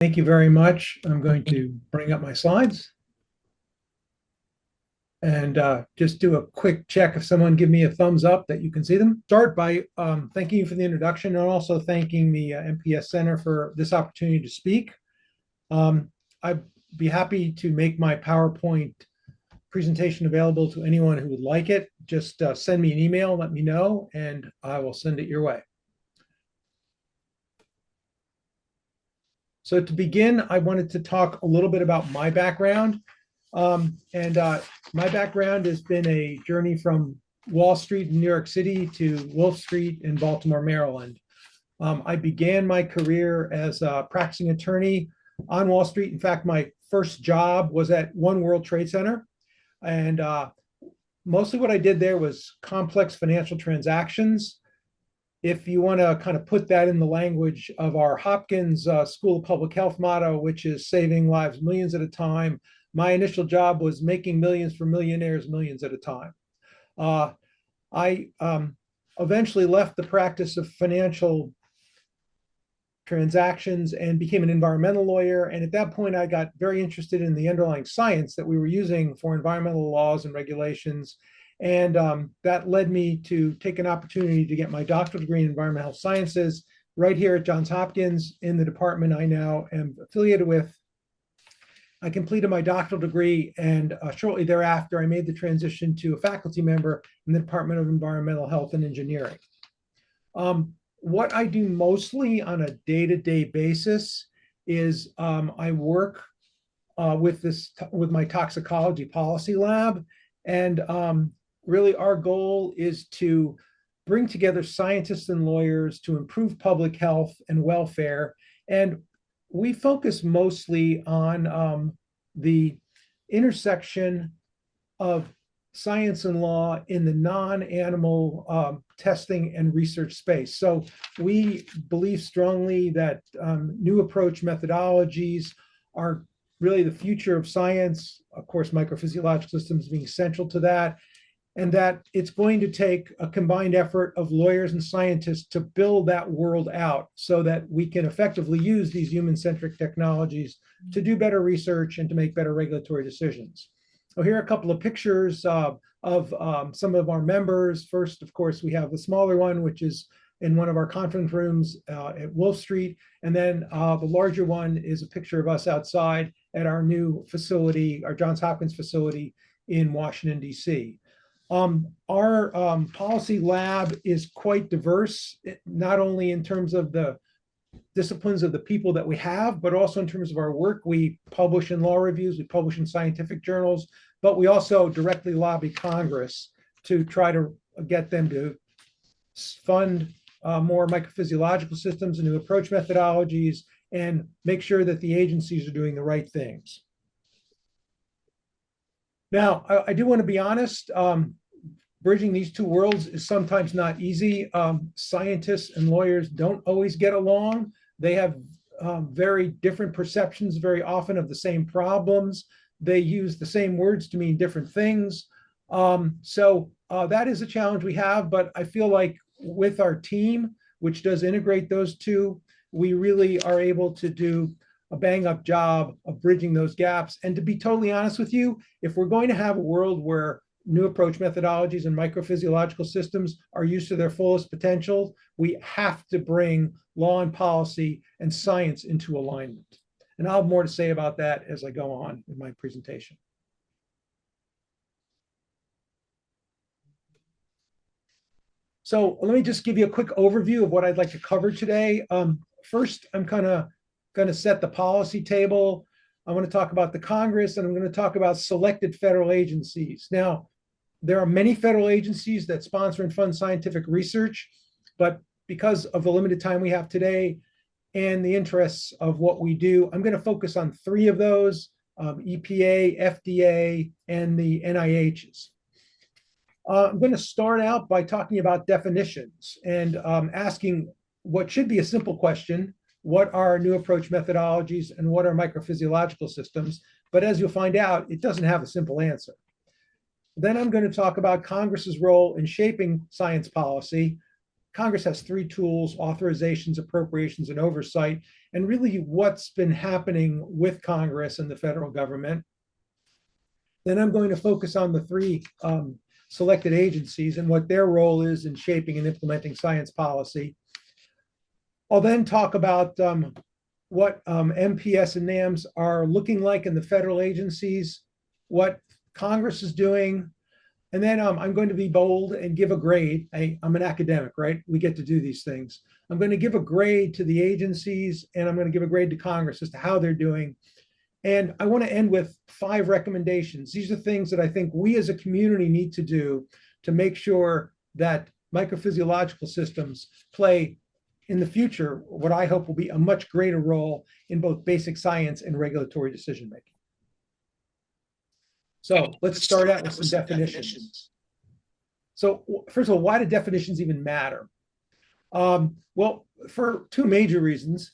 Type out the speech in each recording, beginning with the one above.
Thank you very much. I'm going to bring up my slides and just do a quick check if someone give me a thumbs up that you can see them. Start by thanking you for the introduction and also thanking the MPS Center for this opportunity to speak. I'd be happy to make my PowerPoint presentation available to anyone who would like it. Just send me an email, let me know, and I will send it your way. So to begin, I wanted to talk a little bit about my background. My background has been a journey from Wall Street in New York City to Wolf Street in Baltimore, Maryland. I began my career as a practicing attorney on Wall Street. In fact, my first job was at One World Trade Center. And mostly what I did there was complex financial transactions. If you want to kind of put that in the language of our Hopkins School of Public Health motto, which is saving lives millions at a time, my initial job was making millions for millionaires millions at a time. I eventually left the practice of financial transactions and became an environmental lawyer. And at that point, I got very interested in the underlying science that we were using for environmental laws and regulations. And that led me to take an opportunity to get my doctoral degree in environmental sciences right here at Johns Hopkins in the department I now am affiliated with. I completed my doctoral degree, and shortly thereafter, I made the transition to a faculty member in the Department of Environmental Health and Engineering. What I do mostly on a day-to-day basis is I work with my toxicology policy lab, and really our goal is to bring together scientists and lawyers to improve public health and welfare. And we focus mostly on the intersection of science and law in the non-animal testing and research space. So we believe strongly that new approach methodologies are really the future of science, of course, microphysiological systems being central to that, and that it's going to take a combined effort of lawyers and scientists to build that world out so that we can effectively use these human-centric technologies to do better research and to make better regulatory decisions. So here are a couple of pictures of some of our members. First, of course, we have the smaller one, which is in one of our conference rooms at Wolf Street. And then the larger one is a picture of us outside at our new facility, our Johns Hopkins facility in Washington, D.C. Our policy lab is quite diverse, not only in terms of the disciplines of the people that we have, but also in terms of our work. We publish in law reviews, we publish in scientific journals, but we also directly lobby Congress to try to get them to fund more microphysiological systems and new approach methodologies and make sure that the agencies are doing the right things. Now, I do want to be honest, bridging these two worlds is sometimes not easy. Scientists and lawyers don't always get along. They have very different perceptions very often of the same problems. They use the same words to mean different things. So that is a challenge we have, but I feel like with our team, which does integrate those two, we really are able to do a bang-up job of bridging those gaps. And to be totally honest with you, if we're going to have a world where new approach methodologies and microphysiological systems are used to their fullest potential, we have to bring law and policy and science into alignment. And I'll have more to say about that as I go on in my presentation. So let me just give you a quick overview of what I'd like to cover today. First, I'm kind of going to set the policy table. I want to talk about the Congress, and I'm going to talk about selected federal agencies. Now, there are many federal agencies that sponsor and fund scientific research, but because of the limited time we have today and the interests of what we do, I'm going to focus on three of those, EPA, FDA, and the NIHs. I'm going to start out by talking about definitions and asking what should be a simple question: what are new approach methodologies and what are microphysiological systems? But as you'll find out, it doesn't have a simple answer. Then I'm going to talk about Congress's role in shaping science policy. Congress has three tools: authorizations, appropriations, and oversight, and really what's been happening with Congress and the federal government. Then I'm going to focus on the three selected agencies and what their role is in shaping and implementing science policy. I'll then talk about what MPS and NAMS are looking like in the federal agencies, what Congress is doing, and then I'm going to be bold and give a grade. I'm an academic, right? We get to do these things. I'm going to give a grade to the agencies, and I'm going to give a grade to Congress as to how they're doing. And I want to end with 5 recommendations. These are things that I think we as a community need to do to make sure that microphysiological systems play in the future what I hope will be a much greater role in both basic science and regulatory decision making. So let's start out with some definitions. So first of all, why do definitions even matter? Well, for 2 major reasons.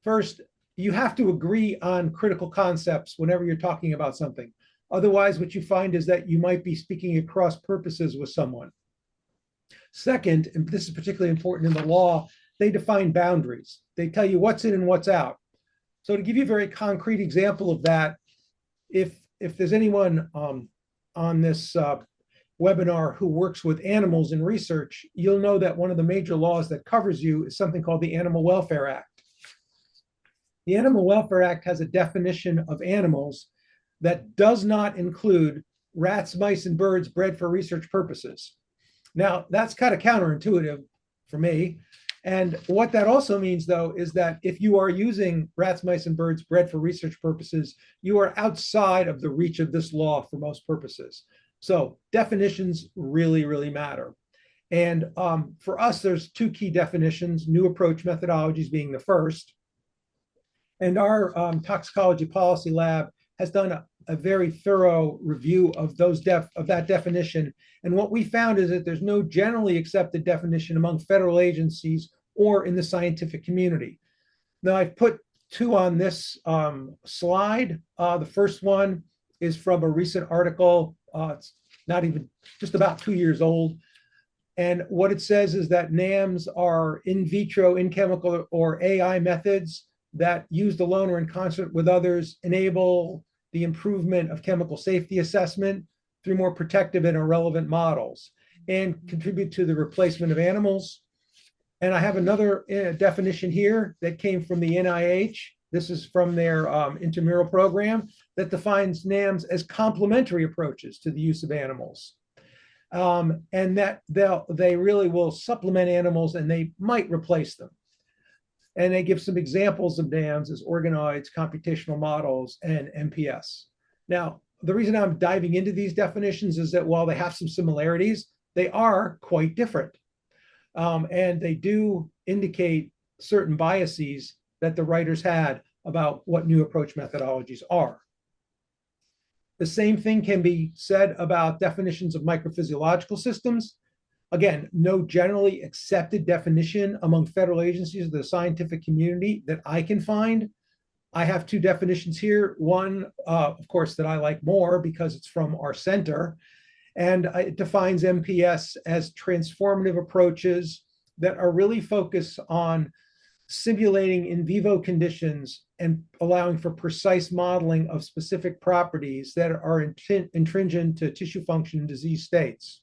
First, you have to agree on critical concepts whenever you're talking about something. Otherwise, what you find is that you might be speaking across purposes with someone. Second, and this is particularly important in the law, they define boundaries. They tell you what's in and what's out. So to give you a very concrete example of that, if there's anyone on this webinar who works with animals in research, you'll know that one of the major laws that covers you is something called the Animal Welfare Act. The Animal Welfare Act has a definition of animals that does not include rats, mice, and birds bred for research purposes. Now, that's kind of counterintuitive for me. And what that also means, though, is that if you are using rats, mice, and birds bred for research purposes, you are outside of the reach of this law for most purposes. So definitions really, really matter. And for us, there's 2 key definitions, new approach methodologies being the first. And our toxicology policy lab has done a very thorough review of that definition. And what we found is that there's no generally accepted definition among federal agencies or in the scientific community. Now, I've put 2 on this slide. The first one is from a recent article. It's not even just about 2 years old. And what it says is that NAMs are in vitro, in chemical, or AI methods that, used alone or in concert with others, enable the improvement of chemical safety assessment through more protective and irrelevant models and contribute to the replacement of animals. And I have another definition here that came from the NIH. This is from their intramural program that defines NAMs as complementary approaches to the use of animals. And that they really will supplement animals and they might replace them. And they give some examples of NAMs as organoids, computational models, and MPS. Now, the reason I'm diving into these definitions is that while they have some similarities, they are quite different. And they do indicate certain biases that the writers had about what new approach methodologies are. The same thing can be said about definitions of microphysiological systems. Again, no generally accepted definition among federal agencies of the scientific community that I can find. I have 2 definitions here. One, of course, that I like more because it's from our center. And it defines MPS as transformative approaches that are really focused on simulating in vivo conditions and allowing for precise modeling of specific properties that are intrinsic to tissue function and disease states.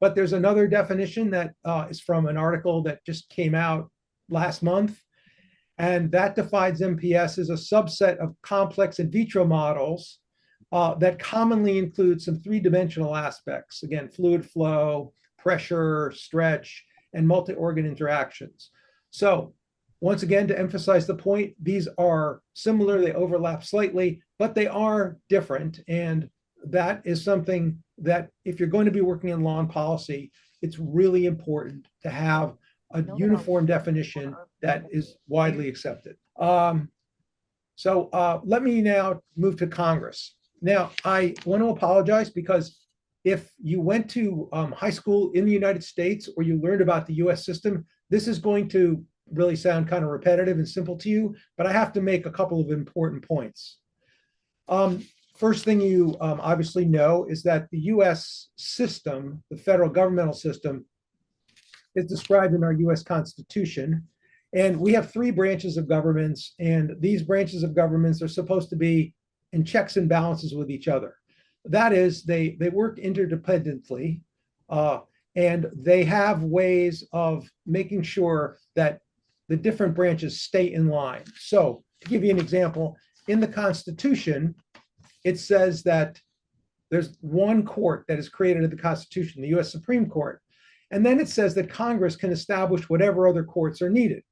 But there's another definition that is from an article that just came out last month. And that defines MPS as a subset of complex in vitro models that commonly include some 3-dimensional aspects. Again, fluid flow, pressure, stretch, and multi-organ interactions. So once again, to emphasize the point, these are similar, they overlap slightly, but they are different. And that is something that if you're going to be working in law and policy, it's really important to have a uniform definition that is widely accepted. So let me now move to Congress. Now, I want to apologize because if you went to high school in the United States or you learned about the US system, this is going to really sound kind of repetitive and simple to you, but I have to make a couple of important points. First thing you obviously know is that the US system, the federal governmental system, is described in our US Constitution. And we have three branches of governments, and these branches of governments are supposed to be in checks and balances with each other. That is, they work interdependently, and they have ways of making sure that the different branches stay in line. So, to give you an example, in the Constitution, it says that there's one court that is created in the Constitution, the US Supreme Court. And then it says that Congress can establish whatever other courts are needed.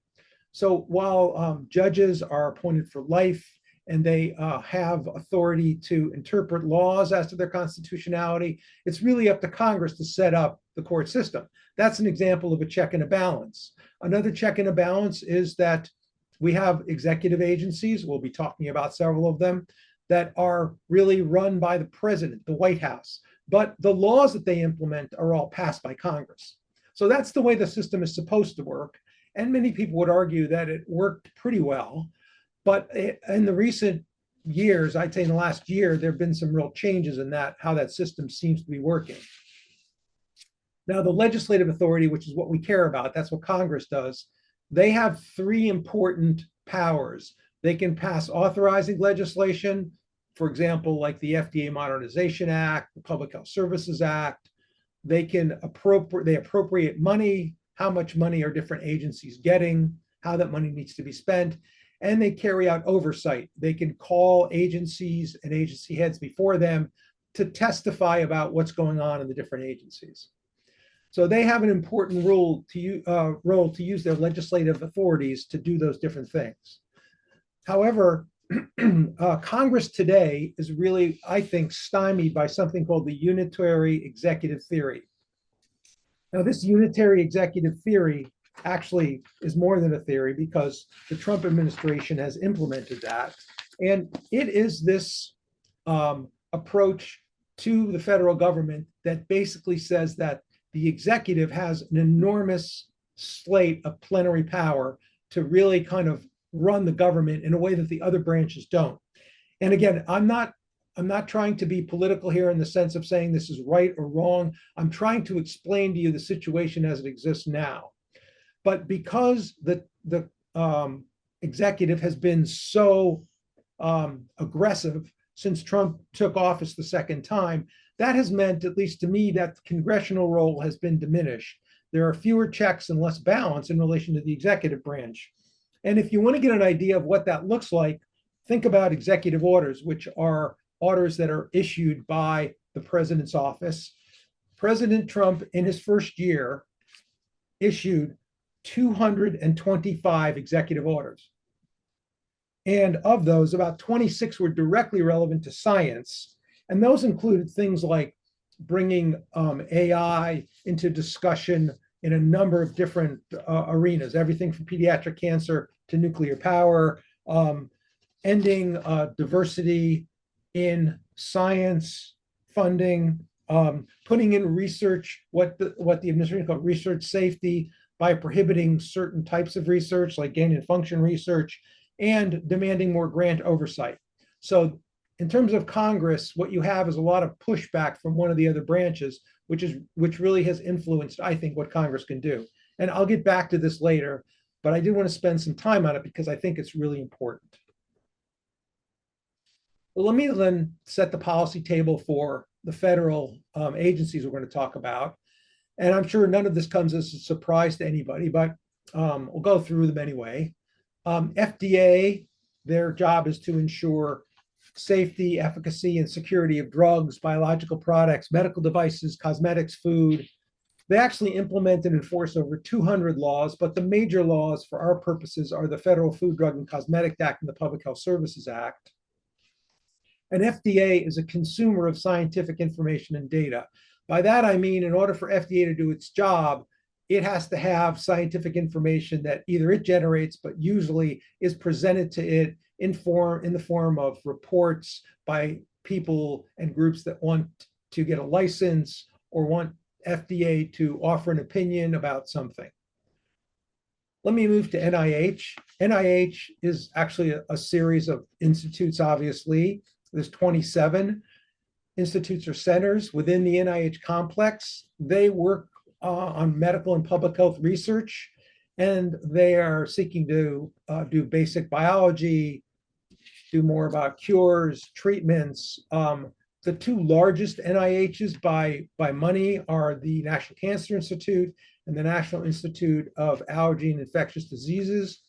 So while judges are appointed for life and they have authority to interpret laws as to their constitutionality, it's really up to Congress to set up the court system. That's an example of a check and a balance. Another check and a balance is that we have executive agencies, we'll be talking about several of them, that are really run by the president, the White House. But the laws that they implement are all passed by Congress. So that's the way the system is supposed to work. And many people would argue that it worked pretty well. But in the recent years, I'd say in the last year, there have been some real changes in that, how that system seems to be working. Now, the legislative authority, which is what we care about, that's what Congress does, they have three important powers. They can pass authorizing legislation, for example, like the FDA Modernization Act, the Public Health Services Act. They can appropriate money, how much money are different agencies getting, how that money needs to be spent, and they carry out oversight. They can call agencies and agency heads before them to testify about what's going on in the different agencies. So they have an important role to use their legislative authorities to do those different things. However, Congress today is really, I think, stymied by something called the unitary executive theory. Now, this unitary executive theory actually is more than a theory because the Trump administration has implemented that. And it is this approach to the federal government that basically says that the executive has an enormous slate of plenary power to really kind of run the government in a way that the other branches don't. And again, I'm not trying to be political here in the sense of saying this is right or wrong. I'm trying to explain to you the situation as it exists now. But because the executive has been so aggressive since Trump took office the second time, that has meant, at least to me, that the congressional role has been diminished. There are fewer checks and less balance in relation to the executive branch. And if you want to get an idea of what that looks like, think about executive orders, which are orders that are issued by the president's office. President Trump, in his first year, issued 225 executive orders. And of those, about 26 were directly relevant to science. And those included things like bringing AI into discussion in a number of different arenas, everything from pediatric cancer to nuclear power, ending diversity in science funding, putting in research, what the administration called research safety, by prohibiting certain types of research like gain and function research, and demanding more grant oversight. So in terms of Congress, what you have is a lot of pushback from one of the other branches, which really has influenced, I think, what Congress can do. And I'll get back to this later, but I did want to spend some time on it because I think it's really important. Well, let me then set the policy table for the federal agencies we're going to talk about. And I'm sure none of this comes as a surprise to anybody, but we'll go through them anyway. FDA, their job is to ensure safety, efficacy, and security of drugs, biological products, medical devices, cosmetics, food. They actually implement and enforce over 200 laws, but the major laws for our purposes are the Federal Food, Drug, and Cosmetic Act and the Public Health Services Act. And FDA is a consumer of scientific information and data. By that, I mean, in order for FDA to do its job, it has to have scientific information that either it generates, but usually is presented to it in the form of reports by people and groups that want to get a license or want FDA to offer an opinion about something. Let me move to NIH. NIH is actually a series of institutes, obviously. There's 27 institutes or centers within the NIH complex. They work on medical and public health research, and they are seeking to do basic biology, do more about cures, treatments. The two largest NIHs by money are the National Cancer Institute and the National Institute of Allergy and Infectious Diseases.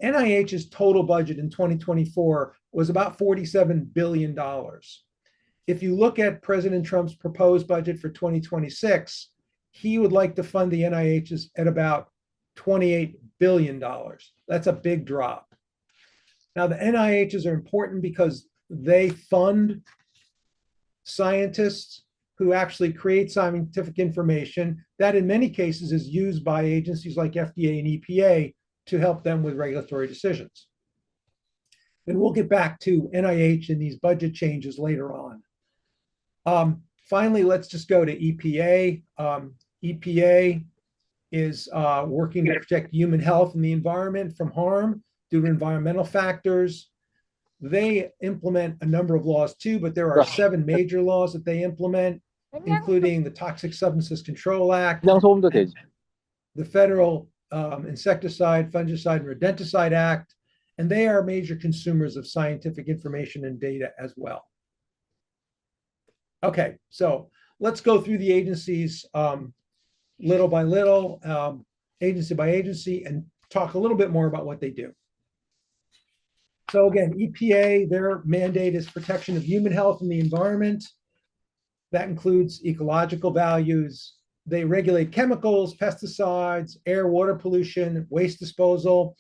NIH's total budget in 2024 was about $47 billion. If you look at President Trump's proposed budget for 2026, he would like to fund the NIHs at about $28 billion. That's a big drop. Now, the NIHs are important because they fund scientists who actually create scientific information that in many cases is used by agencies like FDA and EPA to help them with regulatory decisions. And we'll get back to NIH and these budget changes later on. Finally, let's just go to EPA. EPA is working to protect human health and the environment from harm due to environmental factors. They implement a number of laws too, but there are 7 major laws that they implement, including the Toxic Substances Control Act, the Federal Insecticide, Fungicide, and Rodenticide Act, and they are major consumers of scientific information and data as well. Okay, so let's go through the agencies little by little, agency by agency, and talk a little bit more about what they do. So again, EPA, their mandate is protection of human health and the environment. That includes ecological values. They regulate chemicals, pesticides, air, water pollution, waste disposal.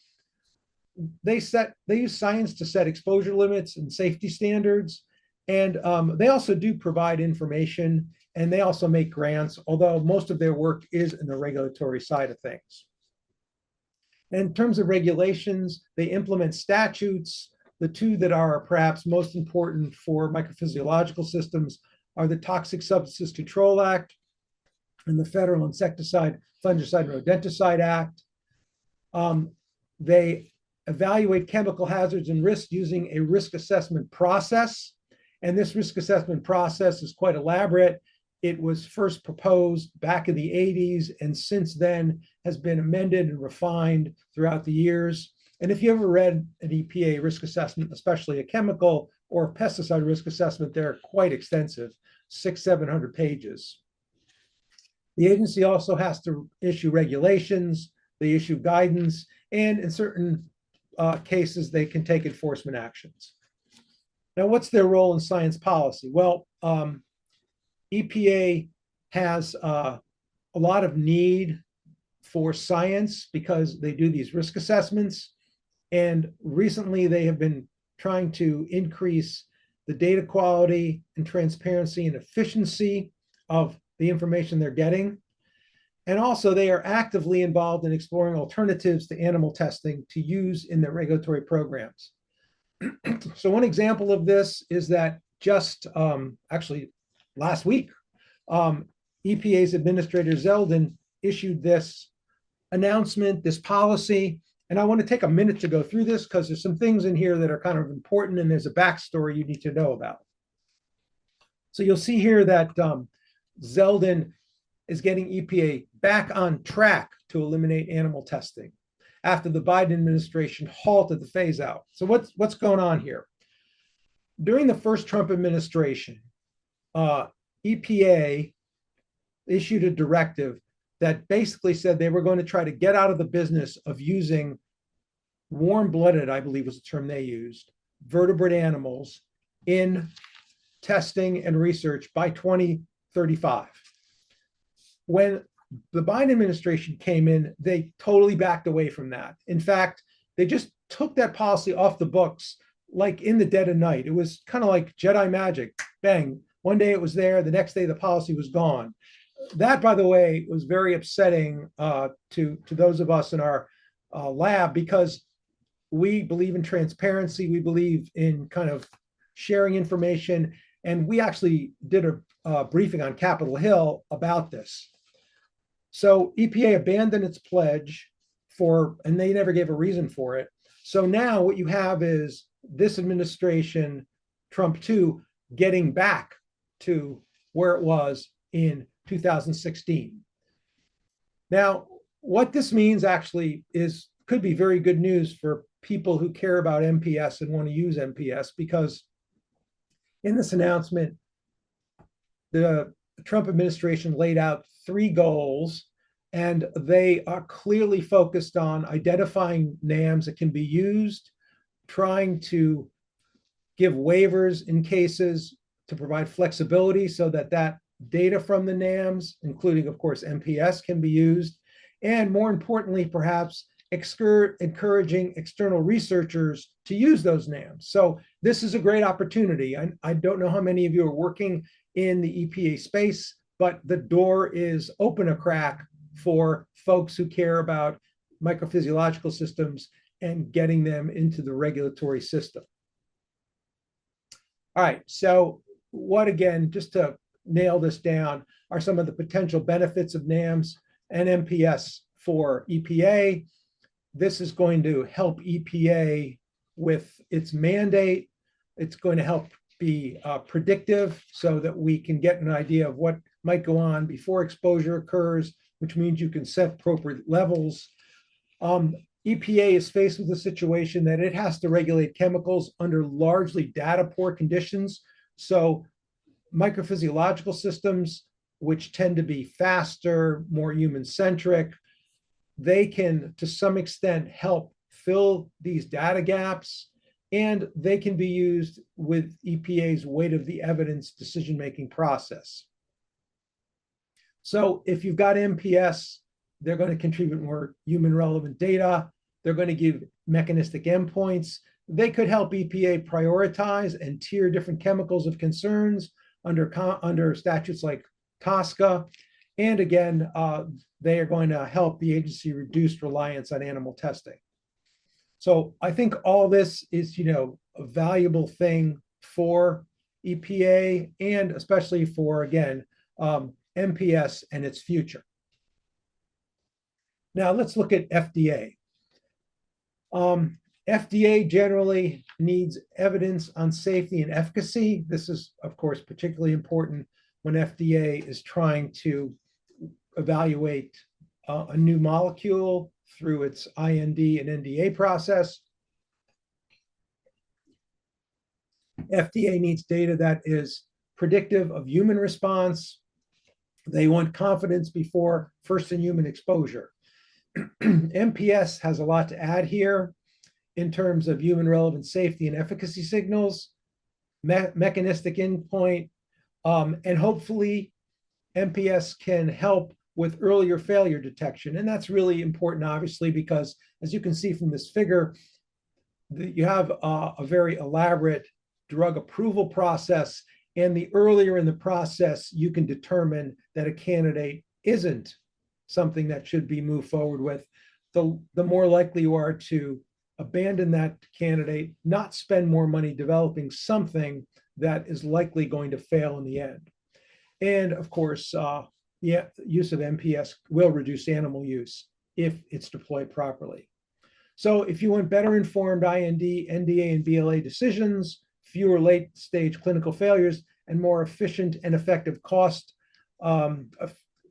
They use science to set exposure limits and safety standards. And they also do provide information, and they also make grants, although most of their work is in the regulatory side of things. In terms of regulations, they implement statutes. The two that are perhaps most important for microphysiological systems are the Toxic Substances Control Act and the Federal Insecticide, Fungicide, and Rodenticide Act. They evaluate chemical hazards and risks using a risk assessment process. And this risk assessment process is quite elaborate. It was first proposed back in the 80s, and since then has been amended and refined throughout the years. And if you ever read an EPA risk assessment, especially a chemical or pesticide risk assessment, they're quite extensive, 600-700 pages. The agency also has to issue regulations, they issue guidance, and in certain cases, they can take enforcement actions. Now, what's their role in science policy? Well, EPA has a lot of need for science because they do these risk assessments. And recently, they have been trying to increase the data quality and transparency and efficiency of the information they're getting. And also, they are actively involved in exploring alternatives to animal testing to use in their regulatory programs. So one example of this is that just actually last week, EPA's Administrator Zeldin issued this announcement, this policy, and I want to take a minute to go through this because there's some things in here that are kind of important and there's a backstory you need to know about. So you'll see here that Zeldin is getting EPA back on track to eliminate animal testing after the Biden administration halted the phase out. So what's going on here? During the first Trump administration, EPA issued a directive that basically said they were going to try to get out of the business of using warm-blooded, I believe was the term they used, vertebrate animals in testing and research by 2035. When the Biden administration came in, they totally backed away from that. In fact, they just took that policy off the books like in the dead of night. It was kind of like Jedi magic. Bang. One day it was there. The next day the policy was gone. That, by the way, was very upsetting to those of us in our lab because we believe in transparency. We believe in kind of sharing information. And we actually did a briefing on Capitol Hill about this. So EPA abandoned its pledge and they never gave a reason for it. So now what you have is this administration, Trump 2, getting back to where it was in 2016. Now, what this means actually could be very good news for people who care about MPS and want to use MPS, because in this announcement, the Trump administration laid out 3 goals, and they are clearly focused on identifying NAMs that can be used, trying to give waivers in cases to provide flexibility so that data from the NAMs, including, of course, MPS, can be used, and more importantly, perhaps encouraging external researchers to use those NAMs. So this is a great opportunity. I don't know how many of you are working in the EPA space, but the door is open a crack for folks who care about microphysiological systems and getting them into the regulatory system. All right, so what, again, just to nail this down, are some of the potential benefits of NAMs and MPS for EPA? This is going to help EPA with its mandate. It's going to help be predictive so that we can get an idea of what might go on before exposure occurs, which means you can set appropriate levels. EPA is faced with a situation that it has to regulate chemicals under largely data poor conditions. So microphysiological systems, which tend to be faster, more human-centric, they can, to some extent, help fill these data gaps, and they can be used with EPA's weight of the evidence decision-making process. So if you've got MPS, they're going to contribute more human-relevant data. They're going to give mechanistic endpoints. They could help EPA prioritize and tier different chemicals of concerns under statutes like TSCA. And again, they are going to help the agency reduce reliance on animal testing. So I think all this is, a valuable thing for EPA, and especially for, again, MPS and its future. Now let's look at FDA. FDA generally needs evidence on safety and efficacy. This is, of course, particularly important when FDA is trying to evaluate a new molecule through its IND and NDA process. FDA needs data that is predictive of human response. They want confidence before first-in-human exposure. MPS has a lot to add here in terms of human-relevant safety and efficacy signals, mechanistic endpoint, and hopefully MPS can help with earlier failure detection. And that's really important, obviously, because as you can see from this figure, you have a very elaborate drug approval process, and the earlier in the process you can determine that a candidate isn't something that should be moved forward with, the more likely you are to abandon that candidate, not spend more money developing something that is likely going to fail in the end. And of course, use of MPS will reduce animal use if it's deployed properly. So if you want better informed IND, NDA, and BLA decisions, fewer late stage clinical failures, and more efficient and effective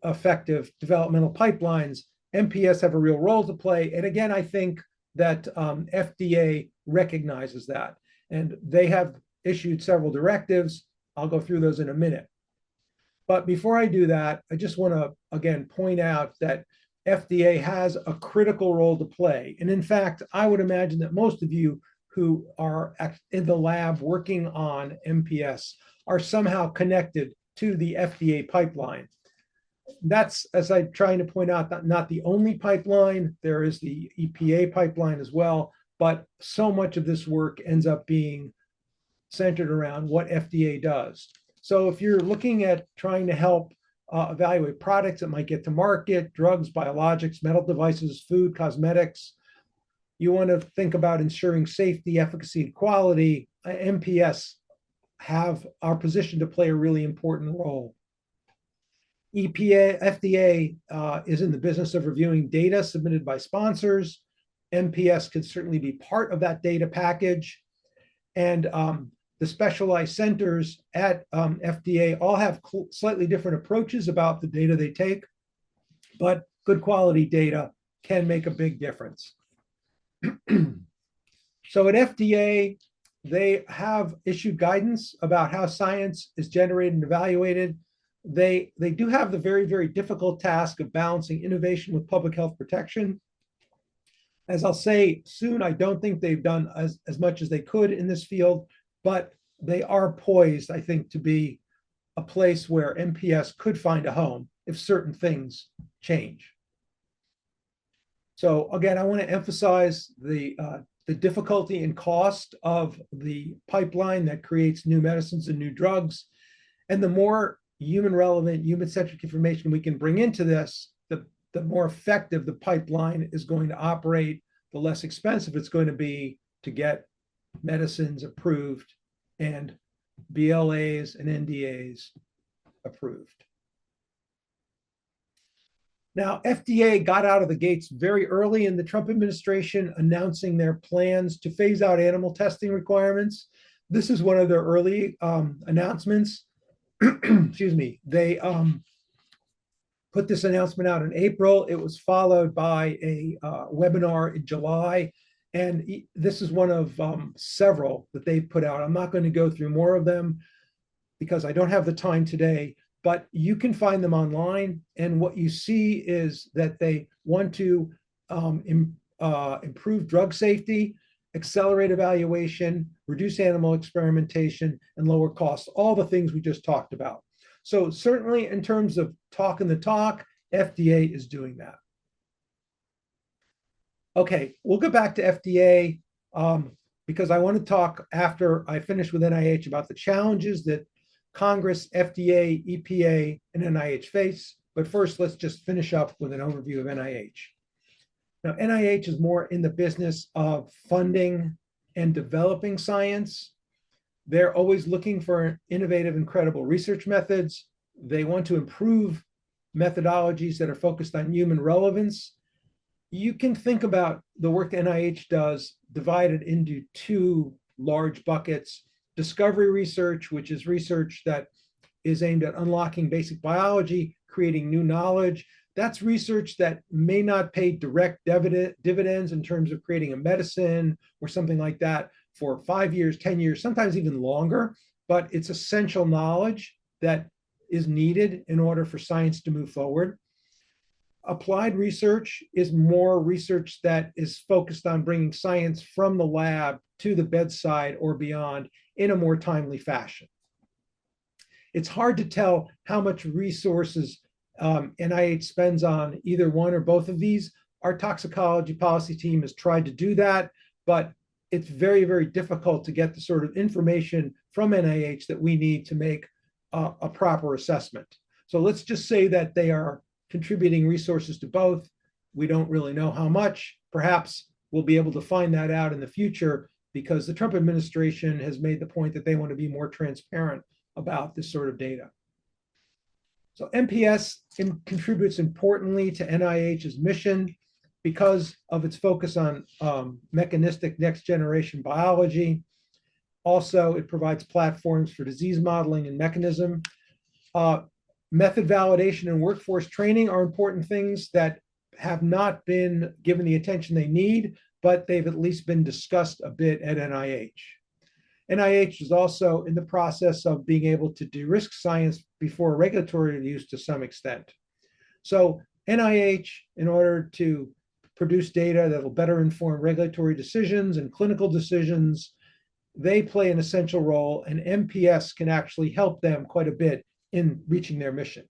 effective developmental pipelines, MPS have a real role to play. And again, I think that FDA recognizes that. And they have issued several directives. I'll go through those in a minute. But before I do that, I just want to, again, point out that FDA has a critical role to play. And in fact, I would imagine that most of you who are in the lab working on MPS are somehow connected to the FDA pipeline. That's, as I'm trying to point out, not the only pipeline. There is the EPA pipeline as well, but so much of this work ends up being centered around what FDA does. So if you're looking at trying to help evaluate products that might get to market, drugs, biologics, medical devices, food, cosmetics, you want to think about ensuring safety, efficacy, and quality, MPS are positioned to play a really important role. FDA is in the business of reviewing data submitted by sponsors. MPS could certainly be part of that data package. And the specialized centers at FDA all have slightly different approaches about the data they take, but good quality data can make a big difference. So at FDA, they have issued guidance about how science is generated and evaluated. They do have the very, very difficult task of balancing innovation with public health protection. As I'll say soon, I don't think they've done as much as they could in this field, but they are poised, I think, to be a place where MPS could find a home if certain things change. So again, I want to emphasize the difficulty and cost of the pipeline that creates new medicines and new drugs. And the more human relevant, human-centric information we can bring into this, the more effective the pipeline is going to operate, the less expensive it's going to be to get medicines approved and BLAs and NDAs approved. Now, FDA got out of the gates very early in the Trump administration, announcing their plans to phase out animal testing requirements. This is one of their early announcements. Excuse me. They put this announcement out in April. It was followed by a webinar in July. And this is one of several that they've put out. I'm not going to go through more of them because I don't have the time today, but you can find them online. And what you see is that they want to improve drug safety, accelerate evaluation, reduce animal experimentation, and lower costs, all the things we just talked about. So certainly in terms of talking the talk, FDA is doing that. Okay, we'll go back to FDA because I want to talk after I finish with NIH about the challenges that Congress, FDA, EPA, and NIH face. But first, let's just finish up with an overview of NIH. Now, NIH is more in the business of funding and developing science. They're always looking for innovative and credible research methods. They want to improve methodologies that are focused on human relevance. You can think about the work that NIH does divided into two large buckets: discovery research, which is research that is aimed at unlocking basic biology, creating new knowledge. That's research that may not pay direct dividends in terms of creating a medicine or something like that for 5 years, 10 years, sometimes even longer, but it's essential knowledge that is needed in order for science to move forward. Applied research is more research that is focused on bringing science from the lab to the bedside or beyond in a more timely fashion. It's hard to tell how much resources NIH spends on either one or both of these. Our toxicology policy team has tried to do that, but it's very, very difficult to get the sort of information from NIH that we need to make a proper assessment. So let's just say that they are contributing resources to both. We don't really know how much. Perhaps we'll be able to find that out in the future because the Trump administration has made the point that they want to be more transparent about this sort of data. So MPS contributes importantly to NIH's mission because of its focus on mechanistic next generation biology. Also, it provides platforms for disease modeling and mechanism. Method validation and workforce training are important things that have not been given the attention they need, but they've at least been discussed a bit at NIH. NIH is also in the process of being able to de-risk science before regulatory use to some extent. So NIH, in order to produce data that will better inform regulatory decisions and clinical decisions, they play an essential role, and MPS can actually help them quite a bit in reaching their mission.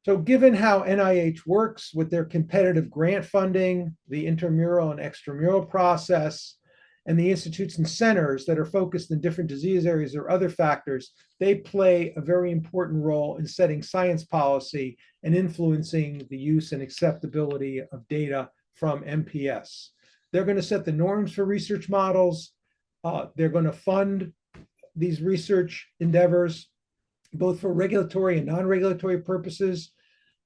So given how NIH works with their competitive grant funding, the intramural and extramural process, and the institutes and centers that are focused in different disease areas or other factors, they play a very important role in setting science policy and influencing the use and acceptability of data from MPS. They're going to set the norms for research models. They're going to fund these research endeavors, both for regulatory and non-regulatory purposes.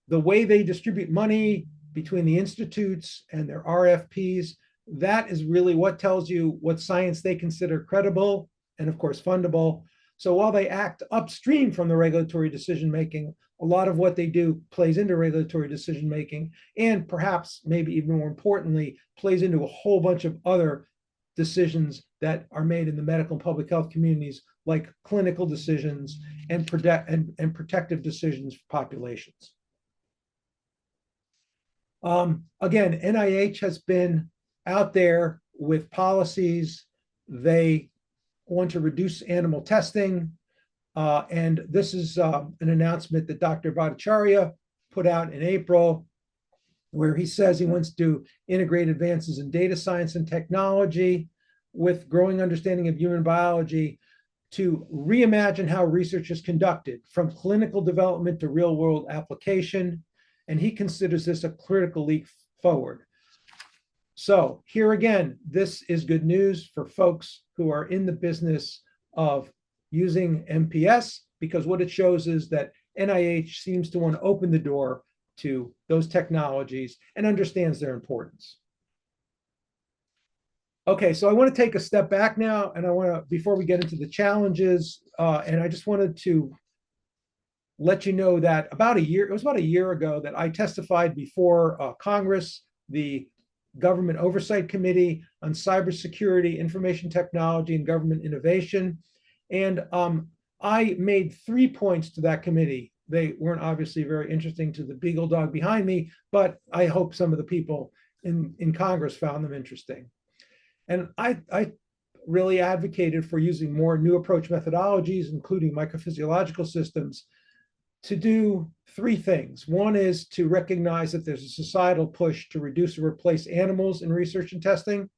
The way they distribute money between the institutes and their RFPs That is really what tells you what science they consider credible and, of course, fundable. So while they act upstream from the regulatory decision making, a lot of what they do plays into regulatory decision making, and perhaps, maybe even more importantly, plays into a whole bunch of other decisions that are made in the medical and public health communities, like clinical decisions and protective decisions for populations. Again, NIH has been out there with policies. They want to reduce animal testing. And this is an announcement that Dr. Bhattacharya put out in April, where he says he wants to integrate advances in data science and technology with growing understanding of human biology to reimagine how research is conducted, from clinical development to real-world application. And he considers this a critical leap forward. So here again, this is good news for folks who are in the business of using MPS, because what it shows is that NIH seems to want to open the door to those technologies and understands their importance. Okay, so I want to take a step back now, and I want to, before we get into the challenges, and I just wanted to let you know that it was about a year ago that I testified before Congress, the Government Oversight Committee on Cybersecurity, Information Technology, and Government Innovation. And I made 3 points to that committee. They weren't obviously very interesting to the beagle dog behind me, but I hope some of the people in Congress found them interesting. And I really advocated for using more new approach methodologies, including microphysiological systems, to do 3 things. One is to recognize that there's a societal push to reduce or replace animals in research and testing.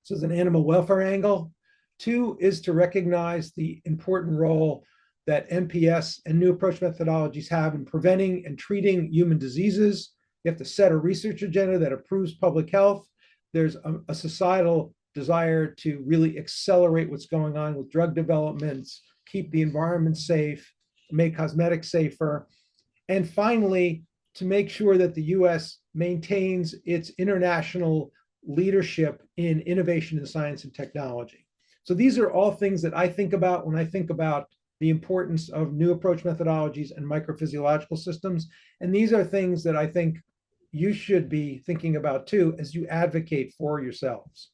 So there's an animal welfare angle. 2 is to recognize the important role that MPS and new approach methodologies have in preventing and treating human diseases. You have to set a research agenda that improves public health. There's a societal desire to really accelerate what's going on with drug developments, keep the environment safe, make cosmetics safer, and finally, to make sure that the US maintains its international leadership in innovation in science and technology. So these are all things that I think about when I think about the importance of new approach methodologies and microphysiological systems. And these are things that I think you should be thinking about too as you advocate for yourselves.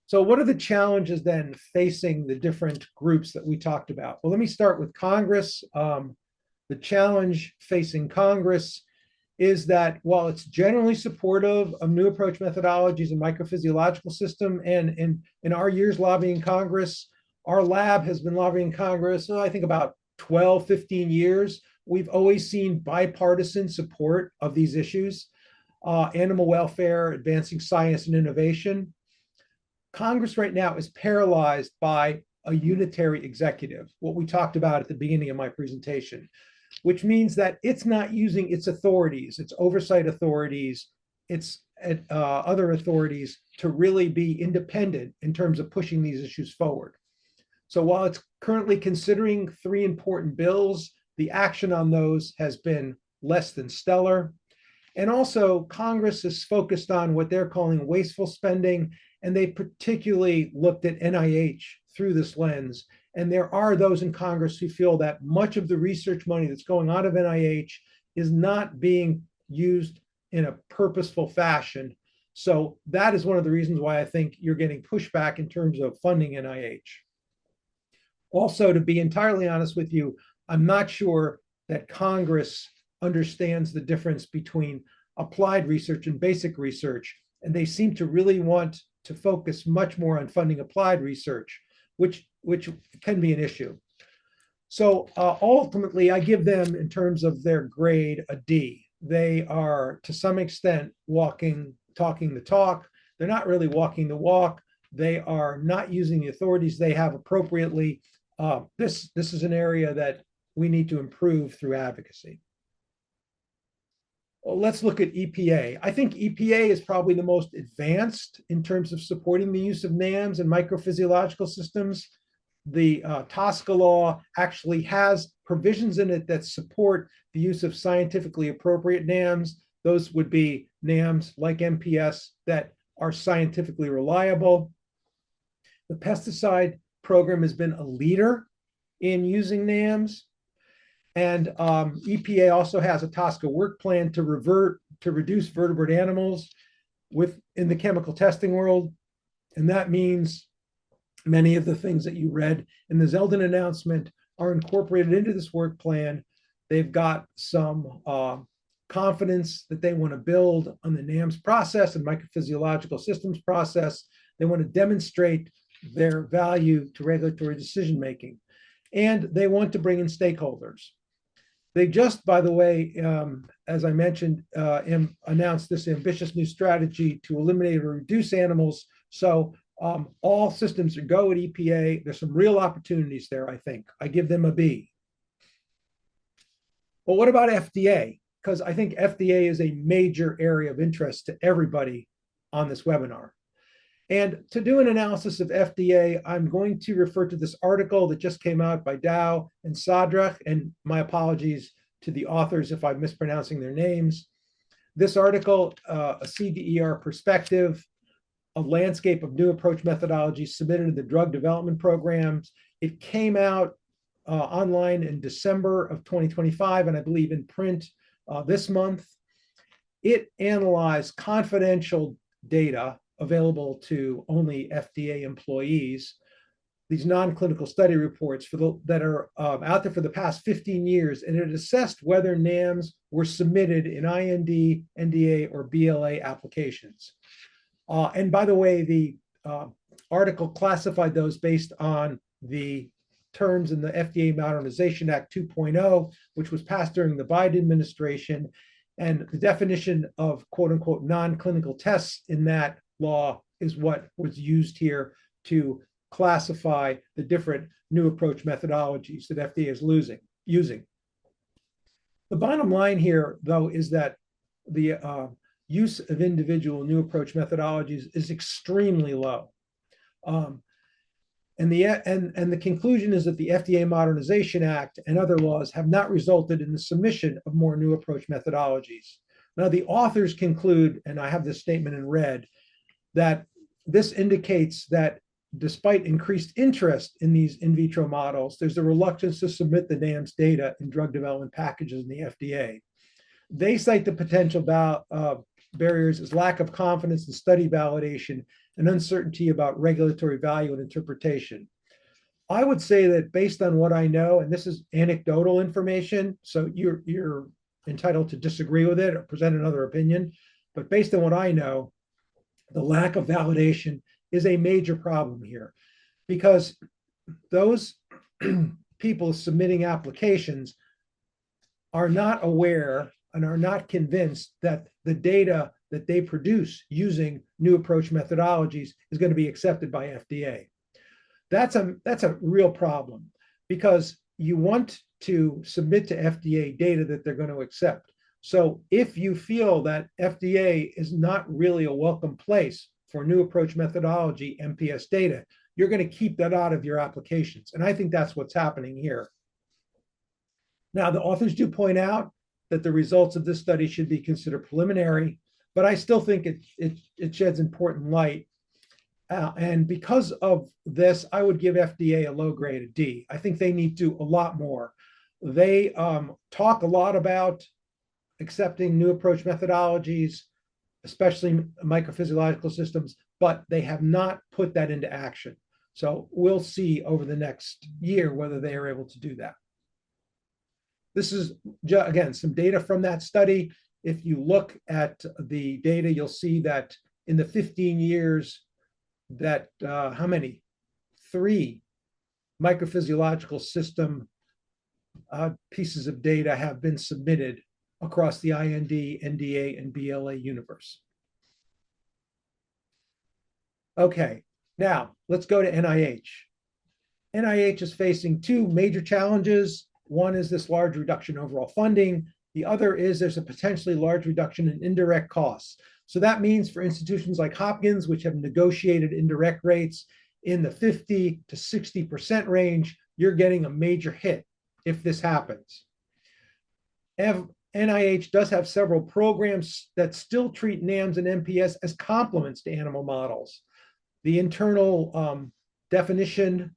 So what are the challenges then facing the different groups that we talked about? Well, let me start with Congress. The challenge facing Congress is that while it's generally supportive of new approach methodologies and microphysiological system, and in our years lobbying Congress, our lab has been lobbying Congress, I think about 12, 15 years. We've always seen bipartisan support of these issues, animal welfare, advancing science and innovation. Congress right now is paralyzed by a unitary executive, what we talked about at the beginning of my presentation, which means that it's not using its authorities, its oversight authorities, its other authorities to really be independent in terms of pushing these issues forward. So while it's currently considering 3 important bills, the action on those has been less than stellar. And also, Congress is focused on what they're calling wasteful spending, and they particularly looked at NIH through this lens. And there are those in Congress who feel that much of the research money that's going out of NIH is not being used in a purposeful fashion. So that is one of the reasons why I think you're getting pushback in terms of funding NIH. Also, to be entirely honest with you, I'm not sure that Congress understands the difference between applied research and basic research. And they seem to really want to focus much more on funding applied research, which can be an issue. So ultimately, I give them, in terms of their grade, a D. They are, to some extent, talking the talk. They're not really walking the walk. They are not using the authorities they have appropriately. This is an area that we need to improve through advocacy. Well, let's look at EPA. I think EPA is probably the most advanced in terms of supporting the use of NAMs and microphysiological systems. The TSCA law actually has provisions in it that support the use of scientifically appropriate NAMs. Those would be NAMs like MPS that are scientifically reliable. The pesticide program has been a leader in using NAMs. And EPA also has a TSCA work plan to reduce vertebrate animals in the chemical testing world. And that means many of the things that you read in the Zeldin announcement are incorporated into this work plan. They've got some confidence that they want to build on the NAMS process and microphysiological systems process. They want to demonstrate their value to regulatory decision making. And they want to bring in stakeholders. They just, by the way, as I mentioned, announced this ambitious new strategy to eliminate or reduce animals. So all systems are go at EPA. There's some real opportunities there, I think. I give them a B. Well, what about FDA? Because I think FDA is a major area of interest to everybody on this webinar. And to do an analysis of FDA, I'm going to refer to this article that just came out by Dow and Sadrach, and my apologies to the authors if I'm mispronouncing their names. This article, a CDER perspective, a landscape of new approach methodologies submitted to the drug development programs. It came out online in December of 2025, and I believe in print this month. It analyzed confidential data available to only FDA employees, these non-clinical study reports that are out there for the past 15 years, and it assessed whether NAMs were submitted in IND, NDA, or BLA applications. And by the way, the article classified those based on the terms in the FDA Modernization Act 2.0, which was passed during the Biden administration. And the definition of quote unquote non-clinical tests in that law is what was used here to classify the different new approach methodologies that FDA is using. The bottom line here, though, is that the use of individual new approach methodologies is extremely low. And the conclusion is that the FDA Modernization Act and other laws have not resulted in the submission of more new approach methodologies. Now, the authors conclude, and I have this statement in red, that this indicates that despite increased interest in these in vitro models, there's a reluctance to submit the NAMS data in drug development packages in the FDA. They cite the potential barriers as lack of confidence in study validation and uncertainty about regulatory value and interpretation. I would say that based on what I know, and this is anecdotal information, so you're entitled to disagree with it or present another opinion, but based on what I know, the lack of validation is a major problem here, because those people submitting applications are not aware and are not convinced that the data that they produce using new approach methodologies is going to be accepted by FDA. That's a real problem, because you want to submit to FDA data that they're going to accept. So if you feel that FDA is not really a welcome place for new approach methodology, MPS data, you're going to keep that out of your applications. And I think that's what's happening here. Now, the authors do point out that the results of this study should be considered preliminary, but I still think it sheds important light. And because of this, I would give FDA a low grade, a D. I think they need to do a lot more. They talk a lot about accepting new approach methodologies, especially microphysiological systems, but they have not put that into action. So we'll see over the next year whether they are able to do that. This is, again, some data from that study. If you look at the data, you'll see that in the 15 years that, how many? 3 microphysiological system pieces of data have been submitted across the IND, NDA, and BLA universe. Okay, now let's go to NIH. NIH is facing 2 major challenges. One is this large reduction in overall funding. The other is there's a potentially large reduction in indirect costs. So that means for institutions like Hopkins, which have negotiated indirect rates in the 50 to 60% range, you're getting a major hit if this happens. NIH does have several programs that still treat NAMs and MPS as complements to animal models. The internal definition,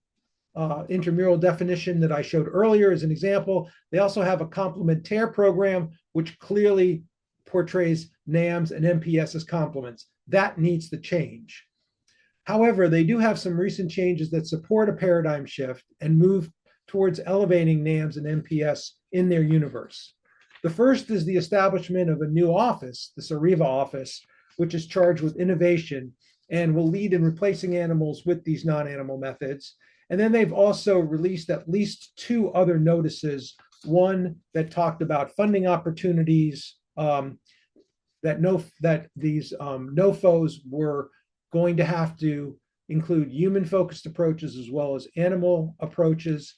intramural definition that I showed earlier is an example. They also have a complementaire program, which clearly portrays NAMs and MPS as complements. That needs to change. However, they do have some recent changes that support a paradigm shift and move towards elevating NAMs and MPS in their universe. The first is the establishment of a new office, the Arriva office, which is charged with innovation and will lead in replacing animals with these non-animal methods. And then they've also released at least 2 other notices, one that talked about funding opportunities, that these NOFOs were going to have to include human-focused approaches as well as animal approaches,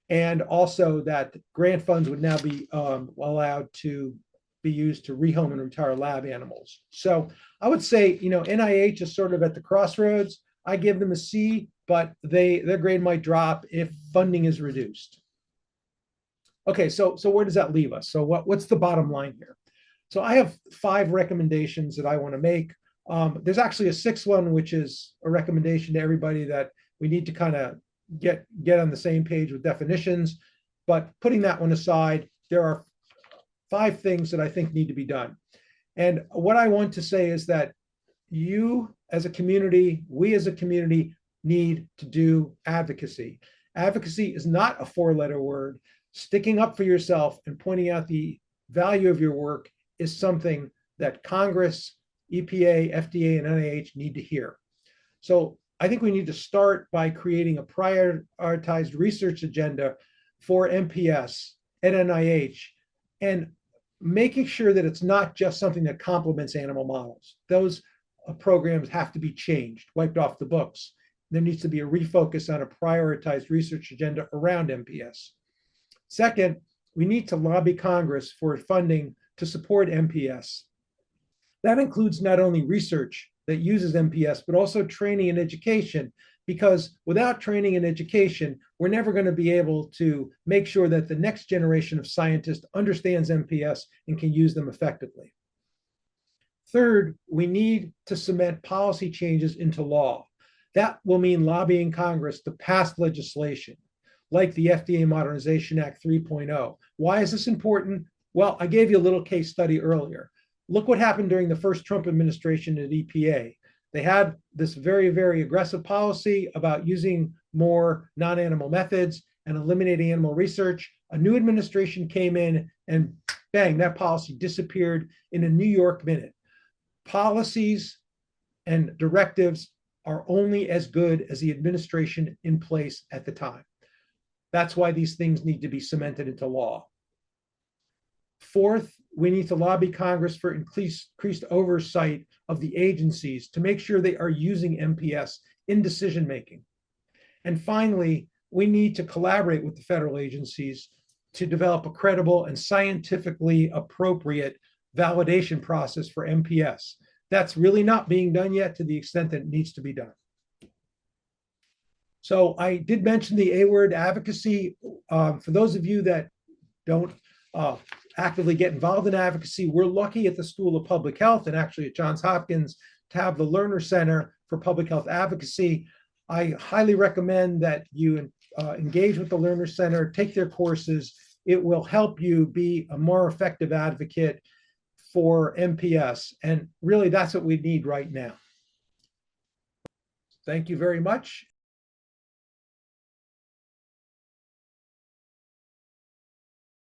and also that grant funds would now be allowed to be used to rehome and retire lab animals. So I would say, NIH is sort of at the crossroads. I give them a C, but their grade might drop if funding is reduced. Okay, so where does that leave us? So what's the bottom line here? So I have 5 recommendations that I want to make. There's actually a 6th one, which is a recommendation to everybody that we need to kind of get on the same page with definitions. But putting that one aside, there are 5 things that I think need to be done. And what I want to say is that you as a community, we as a community need to do advocacy. Advocacy is not a 4-letter word. Sticking up for yourself and pointing out the value of your work is something that Congress, EPA, FDA, and NIH need to hear. So I think we need to start by creating a prioritized research agenda for MPS at NIH and making sure that it's not just something that complements animal models. Those programs have to be changed, wiped off the books. There needs to be a refocus on a prioritized research agenda around MPS. Second, we need to lobby Congress for funding to support MPS. That includes not only research that uses MPS, but also training and education, because without training and education, we're never going to be able to make sure that the next generation of scientists understands MPS and can use them effectively. Third, we need to cement policy changes into law. That will mean lobbying Congress to pass legislation like the FDA Modernization Act 3.0. Why is this important? Well, I gave you a little case study earlier. Look what happened during the first Trump administration at EPA. They had this very, very aggressive policy about using more non-animal methods and eliminating animal research. A new administration came in and bang, that policy disappeared in a New York minute. Policies and directives are only as good as the administration in place at the time. That's why these things need to be cemented into law. Fourth, we need to lobby Congress for increased oversight of the agencies to make sure they are using MPS in decision-making. And finally, we need to collaborate with the federal agencies to develop a credible and scientifically appropriate validation process for MPS. That's really not being done yet to the extent that it needs to be done. So I did mention the A word, advocacy. For those of you that don't actively get involved in advocacy, we're lucky at the School of Public Health and actually at Johns Hopkins to have the Lerner Center for Public Health Advocacy. I highly recommend that you engage with the Lerner Center, take their courses. It will help you be a more effective advocate for MPS. And really, that's what we need right now. Thank you very much.